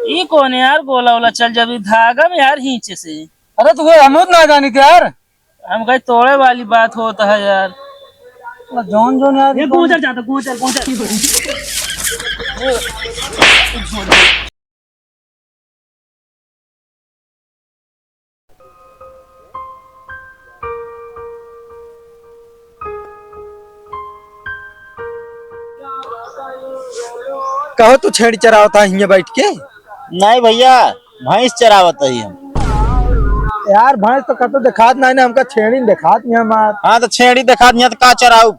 ये कौन है यार? गोला वोला चल जब धागा में यार खींचे से। अरे तो हम ना जानी थे यार। हम कहीं तोड़े वाली बात होता है यार। जौन जौन यार ये गोचर जाता गोचर गोचर। कहो तू छेड़ी चराव था हियां बैठ के। नहीं भैया, भैंस चरावत है हम। यार भैंस तो कतो दिखात नहीं ना, हमका छेड़ी दिखात नहीं हमार। हाँ तो छेड़ी दिखा दिया तो का चराऊ।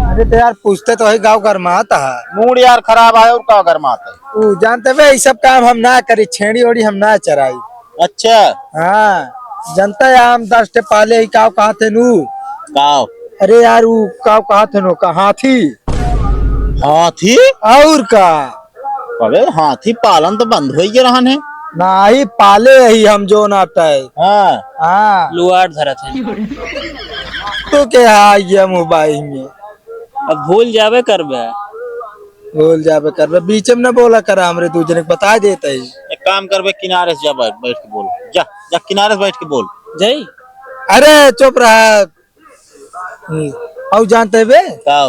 अरे तो यार पूछते तो है गाँव गरमाता है। मूड यार खराब है और का गरमाता है। तू जानते वे ये सब काम हम ना करी, छेड़ी ओड़ी हम ना चराई। अच्छा हाँ जनता है, हम 10 टे पाले ही काव कहा थे नू। काव अरे यार वो काव कहा थे नो का हाथी। हाथी? और का अबे हाथी पालन तो बंद हो ही रहा है। ना ही पाले ही हम जो नाता है। हाँ हाँ लुआट धरत है। तो क्या ये मोबाइल में अब भूल जावे करबे। बोल जाबे कर बीच में ना बोला करा, हमरे दूसरे को बता देता है। एक काम कर बे, किनारे से जा, बैठ बैठ के बोल। जा जा किनारे से बैठ के बोल। जय अरे चुप रहा। और जानते बे काव?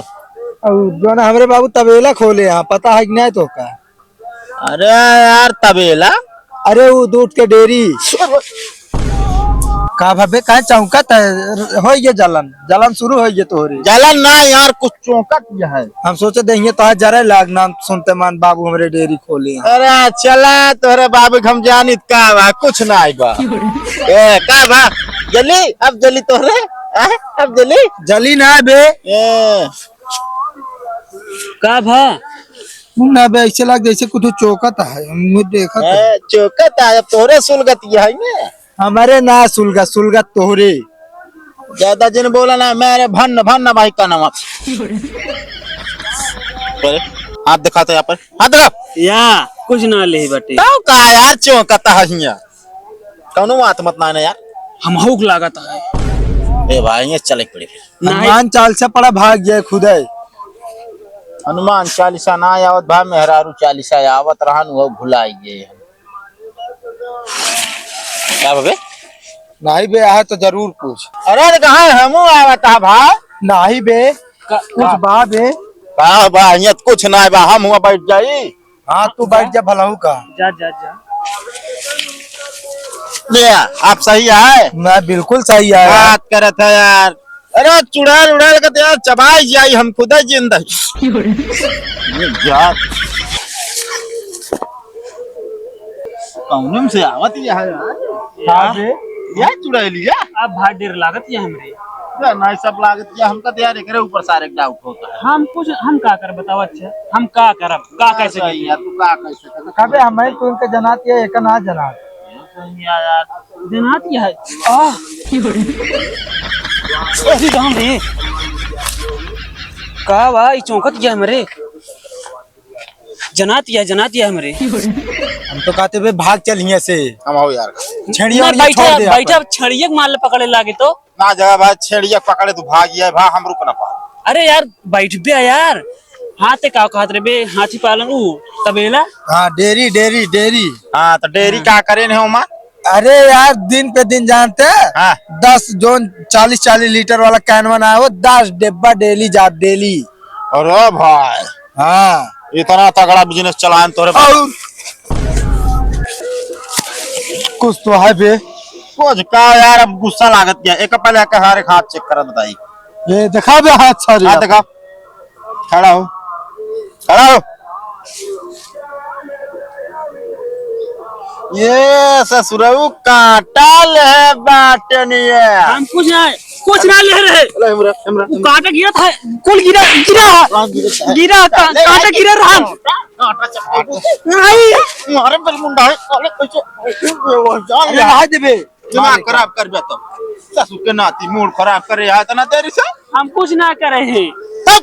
और जो ना हमरे बाबू तबेला खोले यहाँ, पता है कि नहीं तो का? अरे यार तबेला? अरे वो दूध के डेयरी का भाबे का चौकत हो ये जलन जलन शुरू हो ये तोहरी। जलन ना यार, कुछ चौंका किया है। हम सोचे देंगे तो जरा लाग नाम सुनते मान बाबू हमरे डेयरी खोले हैं। अरे चला तोरे बाबू हम जानित का बा, कुछ ना आई बा। ए का बा जली? अब जली तोरे अब जली जली ना बे ए का भा ना बे, ऐसे लग जैसे कुछ चौकत है। मुझे देखा था। चौकत है, अब तोरे सुलगत ये है ने। हमारे ना सुलगा सुलगा तोहरे। ज्यादा जिन बोला ना मेरे भन्न भन्न भाई का नाम। हाथ दिखाते यहाँ पर, हाथ दिखा। या कुछ ना ले बटे। तो का यार चौकता है हियां कौनो बात मत ना यार। हम हुक लागत है। ए भाई ये चले पड़े। हनुमान चालीसा पड़ा भाग गया खुदा। हनुमान चालीसा ना आवत भा, मेहरारू चालीसा आवत रहन वो भुलाई गए। क्या बे? नहीं बे आ तो जरूर पूछ। अरे कहा हमू आवता भा? नहीं बे कुछ बा बे। का बा ये कुछ ना बा, हम हुआ बैठ जाई। हाँ तू बैठ जा भलाऊ का। जा जा जा। ले आप सही है? मैं बिल्कुल सही है। बात करत है यार। अरे चुड़ैल उड़ैल के यार चबाई जाई, हम खुद ही जिंदा यार। कौनम से आवत है यार। हाँ बे यार चुड़ैलिया अब भाट देर लागत है हमरे। ना सब लागत या हमका तो यार एकरे ऊपर सारे डाउट होता है। हम का कर बताओ। अच्छा हम का करब का कैसे सही यार, तू का कैसे कर? कबे हमें तू इनके जनाती है, एक ना जनात यार जनाती है। ऐसी काम रे का भाई चौंकत गया हमरे। जनाती है हमरे। हम तो कहते बे भाग चल यहाँ से। हम आओ यार। छेड़िया ना और ये छोड़ दे यहाँ बैठा छड़िए माल पकड़े लागे तो। ना जगह भाई छेड़िया पकड़े तू भाग गया भा, हम रुक ना पा। अरे यार बैठ बे यार। हाथे का कहत रे बे, हाथी पालन ऊ तबेला। पर। हाँ डेरी डेरी डेरी। हाँ तो डेयरी का करे ने होमा? अरे यार दिन पे दिन जानते हैं। हाँ 10 जो 40-40 लीटर वाला कैन आया वो 10 डिब्बा डेली जा डेली। अरे भाई हाँ इतना तगड़ा बिजनेस चलाएं तोरे। और कुछ तो है बे। कुछ का यार, अब गुस्सा लागत गया। एक पहले के हारे हाथ चेक कर बताई। ये दिखा बे हाथ सारी। हाथ दिखा, खड़ा हो खड़ा हो। ये ससुरऊ काटल है बाटनिया। हम कुछ ना ले रहे। ले हमरा हमरा कांटा गिरा था, कुल गिरा कांटा गिरा रहा। नहीं मारे बल मुंडा है साले कैसे जान अरे हाथ दे बे। दिमाग खराब कर बे तो ससु के नाती मूड खराब करे है तना तेरी से। हम कुछ ना करे हैं। तो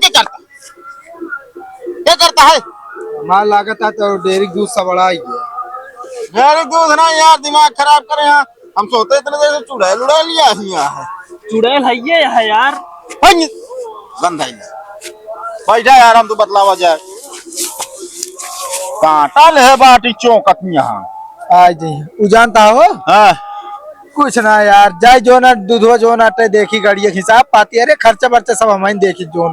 क्या करता है? माल लागत है तो डेरी दूध सब बड़ा ही है। यार दूध ना यार, दिमाग खराब करे हैं। हम सोते इतने देर से चुड़ैल उड़ैल लिया है। चुड़ैल है ये है यार। बंद है बैठा यार, हम तो बतलावा जाए। कांटा ले बाटी चौकत यहाँ। आ जाइए उ जानता हो हाँ कुछ ना यार जाय जो ना दूधवा जो ना अटे देखी गाड़ी हिसाब पाती अरे खर्चा बर्चा सब हमारी देखी जो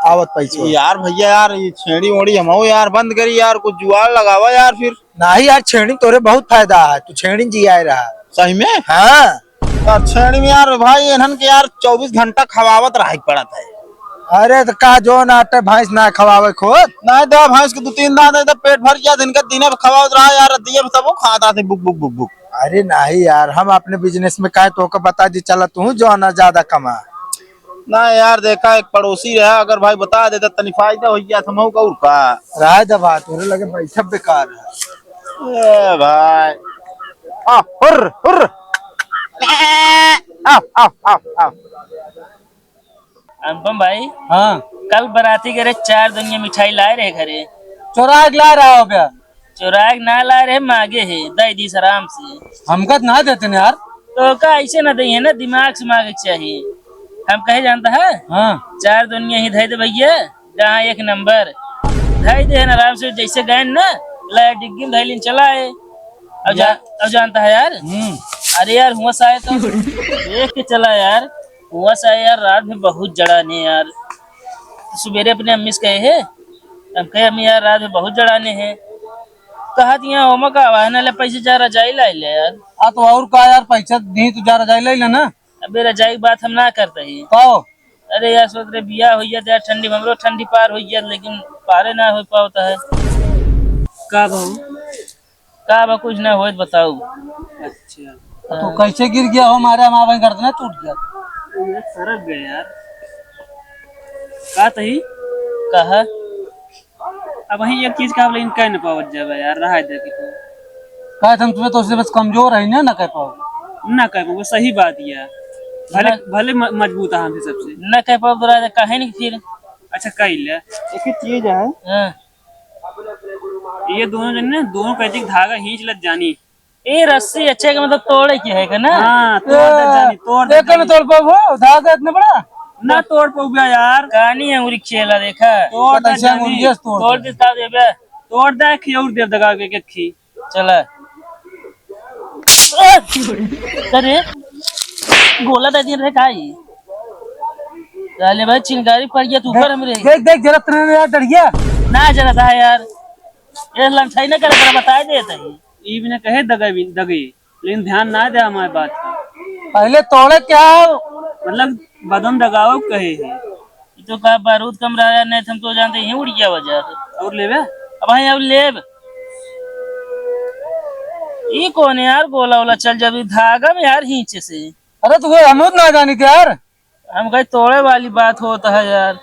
आवत पैसे यार भैया यार ये छेड़ी ओड़ी हम यार बंद करी यार, कुछ जुआर लगावा यार फिर। नहीं यार छेड़ी तोरे बहुत फायदा है तू छेड़ी जी आए रहा सही में हाँ यार छेड़ी में यार भाई इन्हन के यार 24 घंटा खवावत रह पड़ा था। अरे तो का जो ना अटे भैंस ना खवावे खोद नहीं दे भैंस के 2-3 दांत तो पेट भर गया, दिन का दिन खवावत रहा यार, दिए सब वो खाता थे बुक बुक बुक बुक। अरे नहीं यार हम अपने बिजनेस में काहे तो को बता दी चला तू जो ना ज्यादा कमा ना यार देखा एक पड़ोसी रहा, अगर भाई बता देता तनी फायदा हो गया था का उनका। रहा दबा तोरे लगे पैसा बेकार है ए भाई आ हुर हुर आ आ आ आ अनुपम भाई हाँ कल बाराती घरे 4 दुनिया मिठाई लाए रहे घरे। चोरा ला रहा हो गया चुराग ना लाए रहे मांगे है दई दी आराम से। हमका ना देते यार तो का ऐसे ना दही है ना, दिमाग से मांगे चाहिए। हम कहे जानता है हाँ 4 दुनिया ही धै दे भैया, जहाँ 1 नंबर धै दे ना आराम से, जैसे गए ना लाए डिग्गी में धैलिन चला है। अब जानता है यार अरे यार हुआ सा है तो देख के चला यार, हुआ सा है यार रात में बहुत जड़ाने यार। तो सवेरे अपने अम्मी से कहे है, हम कहे अम्मी यार रात में बहुत जड़ाने हैं। कहा दिया होमा का आवाज ना ले पैसे जा रजाई ला ले यार। आ तो और का यार पैसा नहीं तू जा रजाई ले लेना अबे रजाई की बात हम ना करते ही। पाओ अरे यार सोच रहे बिया हो गया यार, ठंडी हमरो ठंडी पार हो गया, लेकिन पारे ना हो पाता है। का बहू का बा कुछ ना हो बताओ। अच्छा तो कैसे गिर गया हो हमारे माँ बहन करते ना टूट गया सरक गए यार। का तही कहा अब वही एक चीज का लेकिन कह न पावत जावे यार, रहा दे के कहा हम तुम्हें तो उससे बस कमजोर है ना कह पाओ ना कह पाओ, सही बात ही है। भले भले मजबूत है हमसे सबसे ना कह पाओ बुरा दे कहे नहीं फिर। अच्छा कह ले एक ही चीज है हां, ये दोनों जन ने दोनों कहते धागा खींच लग जानी। ए रस्सी अच्छे का मतलब तोड़े की है का ना। हां तोड़ दे जानी, तोड़ दे ना तोड़ पाओ धागा इतना बड़ा ना तोड़ पाऊंगा यार। कहानी है उरी खेला देखा तोड़ दे जानी, तोड़ दे ता दे बे, तोड़ दे खियोर दे दगा के खी चला। अरे गोला दे दिया रे काई डाले भाई, चिंगारी पड़ गया तू ऊपर हमरे। देख देख जरा तेरे यार डर गया ना जरा था यार, ये लंठाई ना करे तेरा बता देता है। ई भी ना कहे दगे लेकिन ध्यान ना दे हमारी बात का। पहले तोड़े क्या मतलब बदन दगाओ कहे है। ये तो का बारूद कम रहा नहीं, हम तो जानते हैं उड़ गया वजह और लेबे। अब भाई अब लेब ये कौन है यार, गोला वाला चल जब धागा में यार खींचे से। अरे तू हम ना जानी थे यार, हम कहीं तोड़े वाली बात होता है यार।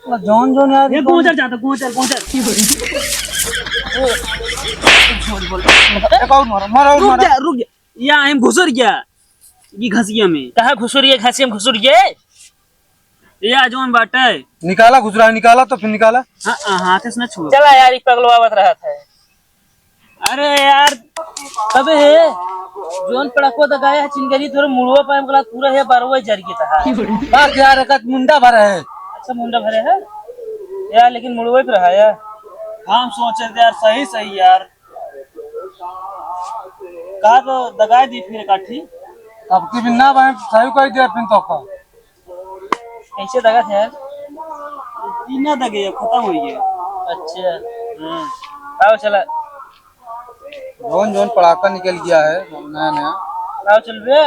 जोन जोन यार ये गोचर जाता गोचर गोचर रुक जा रुक जा, या हम घुसर गया ये घसिया में। कहा घुसर गया, घसिया में घुसर गया ये आजोन बाटे। निकाला घुसरा निकाला तो फिर निकाला हाँ हाथ से ना छुआ। चला यार एक पगलवावत रहा था। अरे यार कबे है जोन पड़को दगाया चिंगरी थोड़ा मुड़वा पाए गला पूरा है बारवा जर के था। बात यार का मुंडा भरा है। अच्छा मुंडा भरे है यार, लेकिन मुड़वा पे रहा यार। हम सोचे थे यार सही सही यार, कहा तो दगाए दी फिर काठी। अब की बिना भाई सही कर दिया फिर तो का कैसे दगा थे यार, इना दगे खत्म हो गया। अच्छा आओ चला, जोन जोन पड़ाका निकल गया है नया नया। आओ चल बे।